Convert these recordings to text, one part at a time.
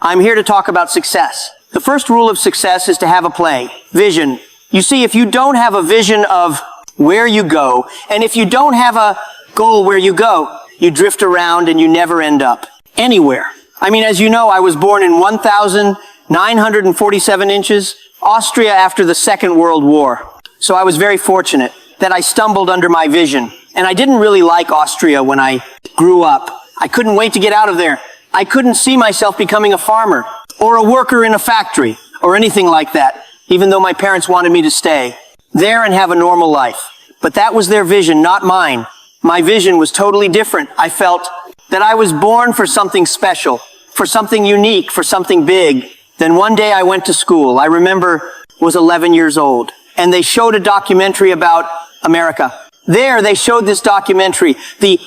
I'm here to talk about success. The first rule of success is to have a play, vision. You see, if you don't have a vision of where you go, and if you don't have a goal where you go, you drift around and you never end up anywhere. I mean, as you know, I was born in 1,947 inches, Austria after the Second World War. So I was very fortunate that I stumbled under my vision. And I didn't really like Austria when I grew up. I couldn't wait to get out of there. I couldn't see myself becoming a farmer or a worker in a factory or anything like that, even though my parents wanted me to stay there and have a normal life. But that was their vision, not mine. My vision was totally different. I felt that I was born for something special, for something unique, for something big. Then one day I went to school. I remember was 11 years old, and they showed a documentary about America. There they showed this documentary, the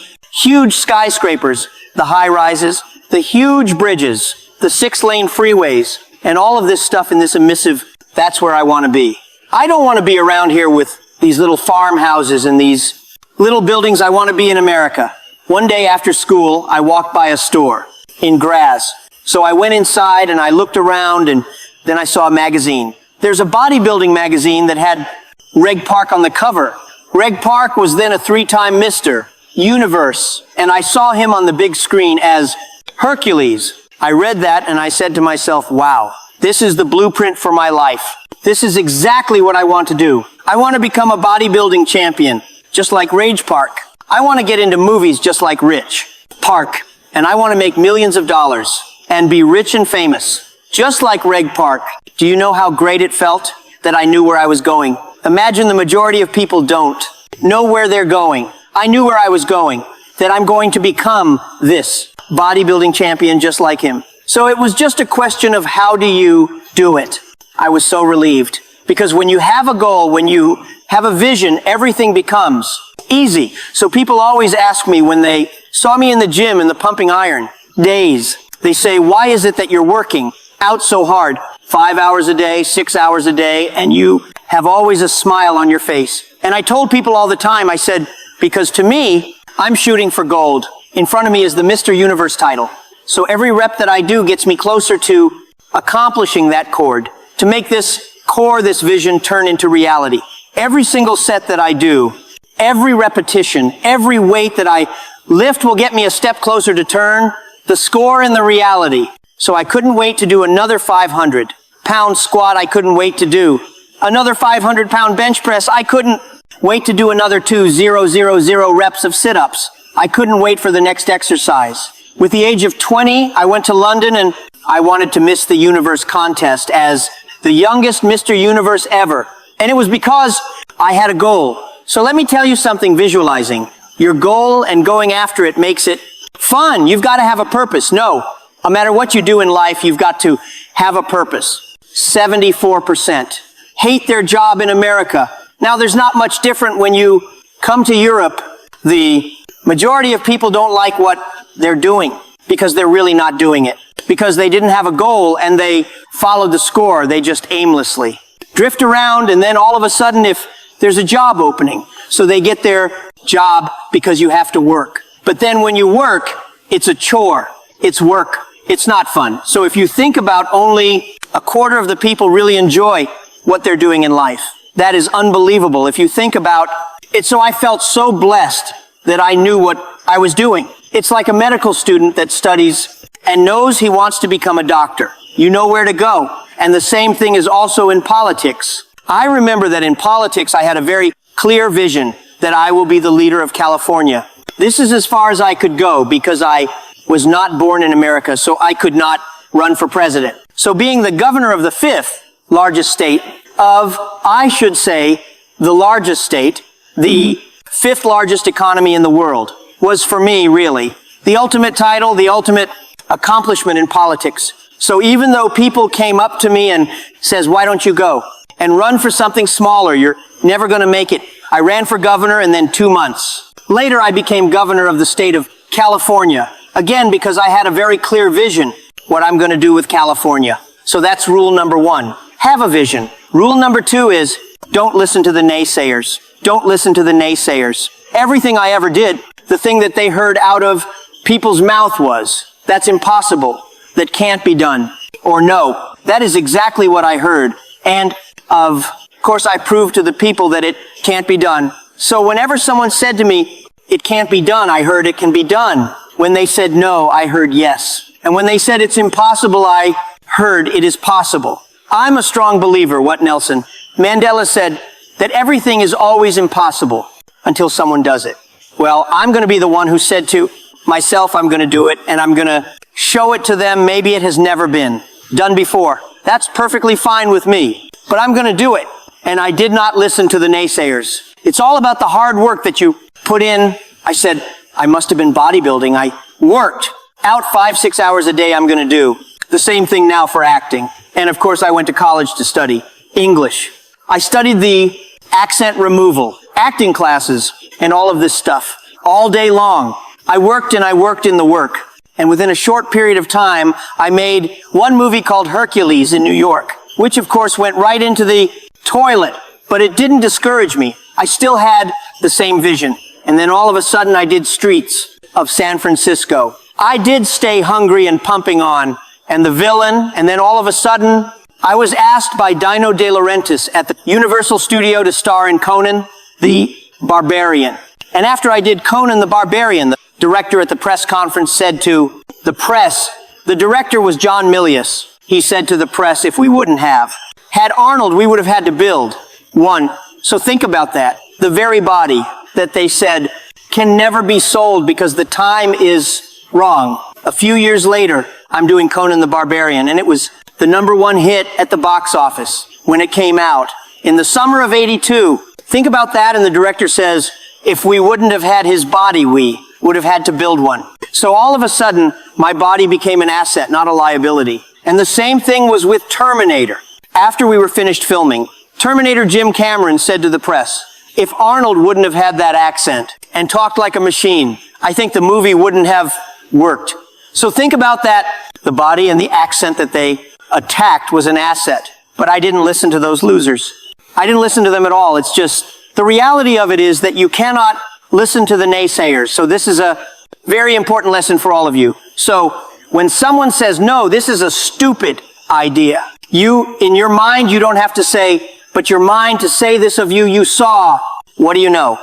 huge skyscrapers, the high rises, the huge bridges, the 6-lane freeways, and all of this stuff in this emissive, that's where I want to be. I don't want to be around here with these little farmhouses and these little buildings. I want to be in America. One day after school, I walked by a store in Graz. So I went inside and I looked around, and then I saw a magazine. There's a bodybuilding magazine that had Reg Park on the cover. Reg Park was then a 3-time Mr. Universe, and I saw him on the big screen as Hercules. I read that and I said to myself, wow, this is the blueprint for my life. This is exactly what I want to do. I want to become a bodybuilding champion, just like Reg Park. I want to get into movies just like Rich Park, and I want to make millions of dollars and be rich and famous, just like Reg Park. Do you know how great it felt that I knew where I was going? Imagine the majority of people don't know where they're going. I knew where I was going, that I'm going to become this bodybuilding champion just like him. So it was just a question of how do you do it? I was so relieved, because when you have a goal, when you have a vision, everything becomes easy. So people always ask me when they saw me in the gym in the pumping iron days, they say, why is it that you're working out so hard, 5 hours a day, 6 hours a day, and you have always a smile on your face? And I told people all the time, I said, because to me, I'm shooting for gold. In front of me is the Mr. Universe title. So every rep that I do gets me closer to accomplishing that chord, to make this core, this vision, turn into reality. Every single set that I do, every repetition, every weight that I lift will get me a step closer to turn the score in the reality. So I couldn't wait to do another 500-pound squat. I couldn't wait to do another 500-pound bench press. I couldn't wait to do another 2,000 reps of sit-ups. I couldn't wait for the next exercise. With the age of 20, I went to London and I wanted to Miss the Universe contest as the youngest Mr. Universe ever. And it was because I had a goal. So let me tell you something, visualizing your goal and going after it makes it fun. You've got to have a purpose. No matter what you do in life, you've got to have a purpose. 74% hate their job in America. Now, there's not much different when you come to Europe. The majority of people don't like what they're doing because they're really not doing it, because they didn't have a goal and they followed the score. They just aimlessly drift around, and then all of a sudden, if there's a job opening, so they get their job because you have to work. But then when you work, it's a chore. It's work. It's not fun. So if you think about only a quarter of the people really enjoy what they're doing in life, that is unbelievable. If you think about it, so I felt so blessed that I knew what I was doing. It's like a medical student that studies and knows he wants to become a doctor. You know where to go. And the same thing is also in politics. I remember that in politics, I had a very clear vision that I will be the leader of California. This is as far as I could go because I was not born in America, so I could not run for president. So being the governor of the 5th largest state of, I should say, the largest state, the 5th largest economy in the world, was for me really the ultimate title, the ultimate accomplishment in politics. So even though people came up to me and says, why don't you go and run for something smaller? You're never going to make it. I ran for governor, and then 2 months later, I became governor of the state of California. Again, because I had a very clear vision what I'm going to do with California. So that's rule number 1. Have a vision. Rule number 2 is don't listen to the naysayers. Don't listen to the naysayers. Everything I ever did, the thing that they heard out of people's mouth was, that's impossible. that can't be done, or no. That is exactly what I heard. And of course, I proved to the people that it can't be done. So whenever someone said to me, it can't be done, I heard it can be done. When they said no, I heard yes. And when they said it's impossible, I heard it is possible. I'm a strong believer, what Nelson Mandela said, that everything is always impossible until someone does it. Well, I'm going to be the one who said to myself, I'm going to do it, and I'm going to show it to them. Maybe it has never been done before. That's perfectly fine with me, but I'm going to do it. And I did not listen to the naysayers. It's all about the hard work that you put in. I said, I must have been bodybuilding. I worked out 5-6 hours a day. I'm going to do the same thing now for acting. And of course, I went to college to study English. I studied the accent removal, acting classes, and all of this stuff all day long. I worked and I worked in the work. And within a short period of time, I made one movie called Hercules in New York, which of course went right into the toilet, but it didn't discourage me. I still had the same vision. And then all of a sudden I did Streets of San Francisco. I did stay hungry and pumping on, and the villain, and then all of a sudden I was asked by Dino De Laurentiis at the Universal Studio to star in Conan the Barbarian. And after I did Conan the Barbarian, the director at the press conference said to the press, the director was John Milius. He said to the press, if we wouldn't have had Arnold, we would have had to build one. So think about that. The very body that they said can never be sold because the time is wrong. A few years later, I'm doing Conan the Barbarian, and it was the #1 hit at the box office when it came out in the summer of '82. Think about that, and the director says, if we wouldn't have had his body, we would have had to build one. So all of a sudden, my body became an asset, not a liability. And the same thing was with Terminator. After we were finished filming, Terminator Jim Cameron said to the press, if Arnold wouldn't have had that accent and talked like a machine, I think the movie wouldn't have worked. So think about that. The body and the accent that they attacked was an asset. But I didn't listen to those losers. I didn't listen to them at all. It's just, the reality of it is that you cannot listen to the naysayers. So this is a very important lesson for all of you. So when someone says, no, this is a stupid idea, in your mind, you don't have to say, but your mind to say this of you, you saw. What do you know?